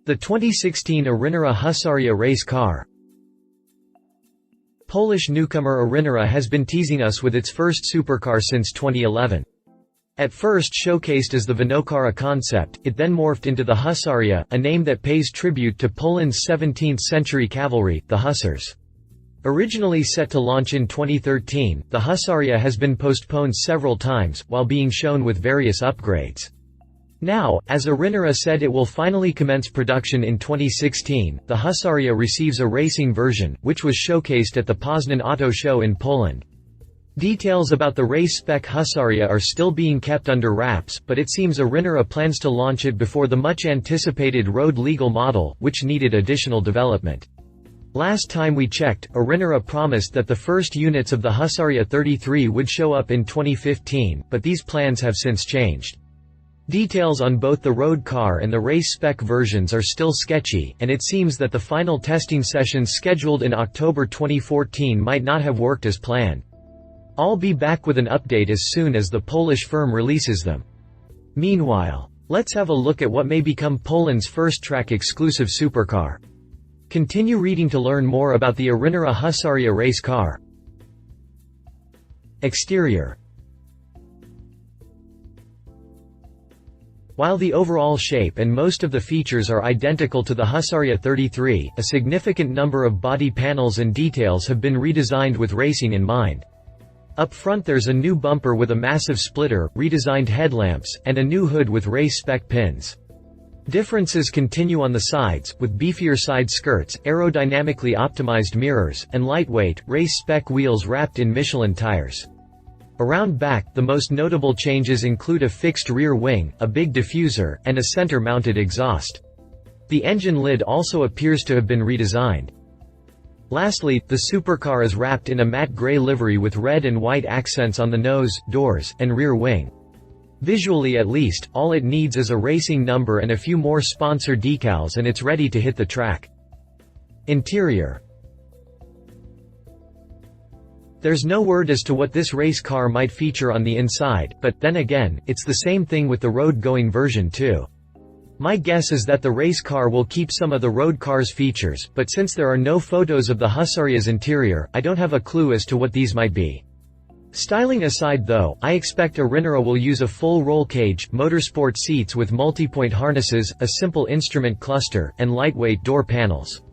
The 2016 Arrinera Hussarya race car. Polish newcomer Arrinera has been teasing us with its first supercar since 2011. At first showcased as the Venocara Concept, it then morphed into the Hussarya, a name that pays tribute to Poland's 17th-century cavalry, the Hussars. Originally set to launch in 2013, the Hussarya has been postponed several times, while being shown with various upgrades. Now, as Arrinera said it will finally commence production in 2016, the Hussarya receives a racing version, which was showcased at the Poznan Auto Show in Poland. Details about the race-spec Hussarya are still being kept under wraps, but it seems Arrinera plans to launch it before the much-anticipated road-legal model, which needed additional development. Last time we checked, Arrinera promised that the first units of the Hussarya 33 would show up in 2015, but these plans have since changed. Details on both the road car and the race-spec versions are still sketchy, and it seems that the final testing sessions scheduled in October 2014 might not have worked as planned. I'll be back with an update as soon as the Polish firm releases them. Meanwhile, let's have a look at what may become Poland's first track exclusive supercar. Continue reading to learn more about the Arrinera Hussarya race car. Exterior. While the overall shape and most of the features are identical to the Hussarya 33, a significant number of body panels and details have been redesigned with racing in mind. Up front there's a new bumper with a massive splitter, redesigned headlamps, and a new hood with race-spec pins. Differences continue on the sides, with beefier side skirts, aerodynamically optimized mirrors, and lightweight, race-spec wheels wrapped in Michelin tires. Around back, the most notable changes include a fixed rear wing, a big diffuser, and a center-mounted exhaust. The engine lid also appears to have been redesigned. Lastly, the supercar is wrapped in a matte gray livery with red and white accents on the nose, doors, and rear wing. Visually at least, all it needs is a racing number and a few more sponsor decals and it's ready to hit the track. Interior. There's no word as to what this race car might feature on the inside, but, then again, it's the same thing with the road-going version too. My guess is that the race car will keep some of the road car's features, but since there are no photos of the Hussarya's interior, I don't have a clue as to what these might be. Styling aside though, I expect Arrinera will use a full roll cage, motorsport seats with multi-point harnesses, a simple instrument cluster, and lightweight door panels.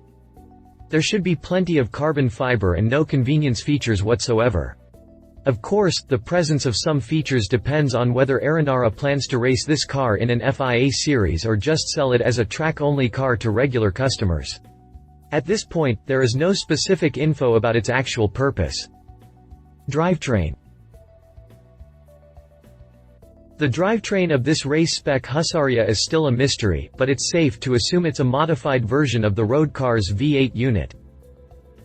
There should be plenty of carbon fiber and no convenience features whatsoever. Of course, the presence of some features depends on whether Arrinera plans to race this car in an FIA series or just sell it as a track-only car to regular customers. At this point, there is no specific info about its actual purpose. Drivetrain. The drivetrain of this race-spec Hussarya is still a mystery, but it's safe to assume it's a modified version of the road car's V8 unit.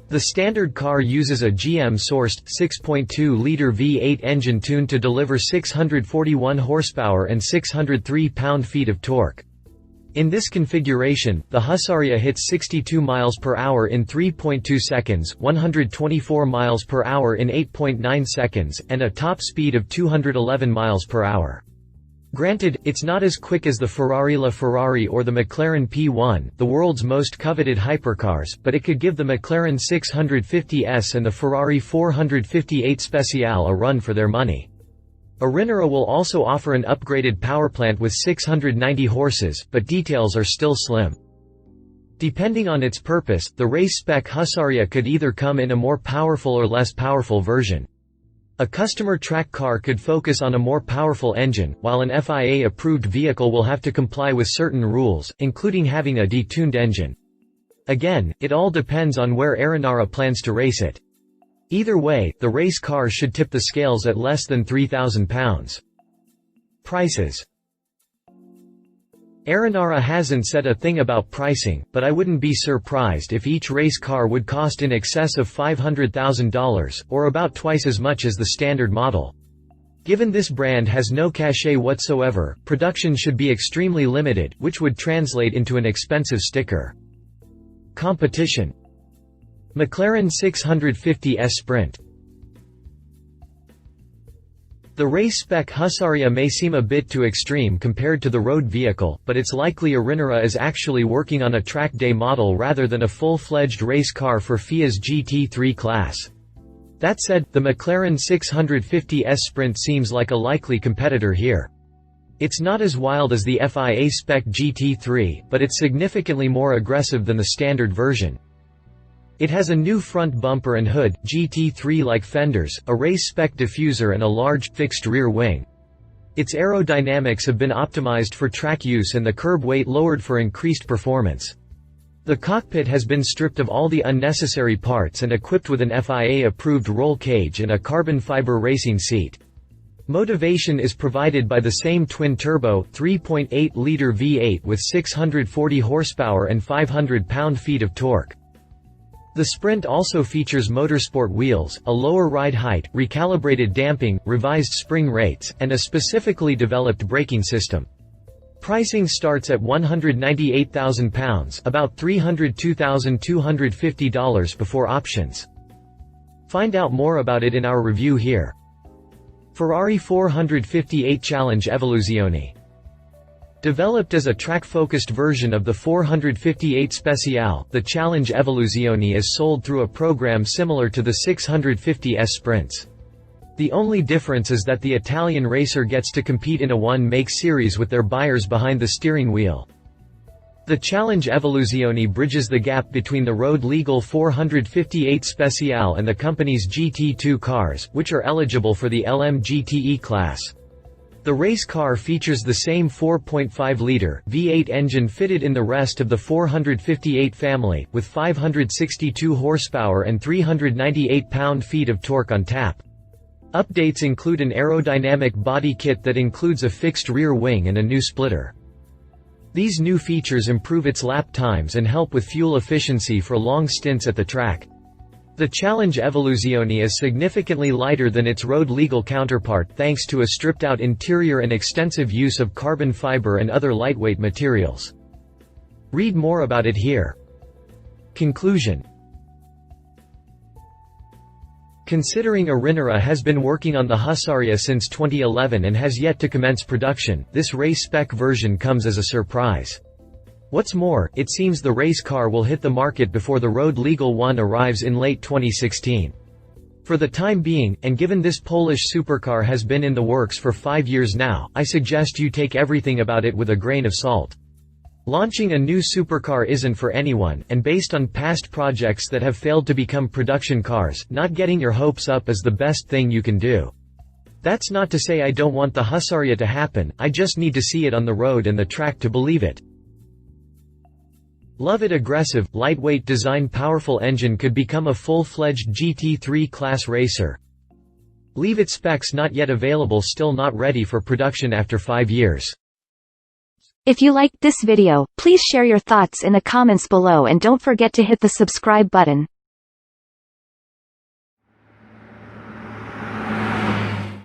The standard car uses a GM-sourced, 6.2-liter V8 engine tuned to deliver 641 horsepower and 603 pound-feet of torque. In this configuration, the Hussarya hits 62 miles per hour in 3.2 seconds, 124 miles per hour in 8.9 seconds, and a top speed of 211 miles per hour. Granted, it's not as quick as the Ferrari LaFerrari or the McLaren P1, the world's most coveted hypercars, but it could give the McLaren 650S and the Ferrari 458 Speciale a run for their money. Arrinera will also offer an upgraded powerplant with 690 horses, but details are still slim. Depending on its purpose, the race-spec Hussarya could either come in a more powerful or less powerful version. A customer track car could focus on a more powerful engine, while an FIA-approved vehicle will have to comply with certain rules, including having a detuned engine. Again, it all depends on where Arrinera plans to race it. Either way, the race car should tip the scales at less than £3,000. Prices. Arrinera hasn't said a thing about pricing, but I wouldn't be surprised if each race car would cost in excess of $500,000, or about twice as much as the standard model. Given this brand has no cachet whatsoever, production should be extremely limited, which would translate into an expensive sticker. Competition. McLaren 650S Sprint. The race-spec Hussarya may seem a bit too extreme compared to the road vehicle, but it's likely Arrinera is actually working on a track day model rather than a full-fledged race car for FIA's GT3 class. That said, the McLaren 650S Sprint seems like a likely competitor here. It's not as wild as the FIA spec GT3, but it's significantly more aggressive than the standard version. It has a new front bumper and hood, GT3-like fenders, a race-spec diffuser and a large, fixed rear wing. Its aerodynamics have been optimized for track use and the curb weight lowered for increased performance. The cockpit has been stripped of all the unnecessary parts and equipped with an FIA-approved roll cage and a carbon fiber racing seat. Motivation is provided by the same twin-turbo, 3.8-liter V8 with 640 horsepower and 500 pound-feet of torque. The Sprint also features motorsport wheels, a lower ride height, recalibrated damping, revised spring rates, and a specifically developed braking system. Pricing starts at £198,000, about $302,250 before options. Find out more about it in our review here. Ferrari 458 Challenge Evoluzione. Developed as a track-focused version of the 458 Speciale, the Challenge Evoluzione is sold through a program similar to the 650S Sprints. The only difference is that the Italian racer gets to compete in a one-make series with their buyers behind the steering wheel. The Challenge Evoluzione bridges the gap between the road-legal 458 Speciale and the company's GT2 cars, which are eligible for the LMGTE class. The race car features the same 4.5-liter V8 engine fitted in the rest of the 458 family, with 562 horsepower and 398 pound-feet of torque on tap. Updates include an aerodynamic body kit that includes a fixed rear wing and a new splitter. These new features improve its lap times and help with fuel efficiency for long stints at the track. The Challenge Evoluzione is significantly lighter than its road-legal counterpart thanks to a stripped-out interior and extensive use of carbon fiber and other lightweight materials. Read more about it here. Conclusion. Considering Arrinera has been working on the Hussarya since 2011 and has yet to commence production, this race-spec version comes as a surprise. What's more, it seems the race car will hit the market before the road-legal one arrives in late 2016. For the time being, and given this Polish supercar has been in the works for 5 years now, I suggest you take everything about it with a grain of salt. Launching a new supercar isn't for anyone, and based on past projects that have failed to become production cars, not getting your hopes up is the best thing you can do. That's not to say I don't want the Hussarya to happen, I just need to see it on the road and the track to believe it. Love it. Aggressive, lightweight design, powerful engine could become a full-fledged GT3 class racer. Leave it. Specs not yet available, still not ready for production after 5 years. If you liked this video, please share your thoughts in the comments below and don't forget to hit the subscribe button.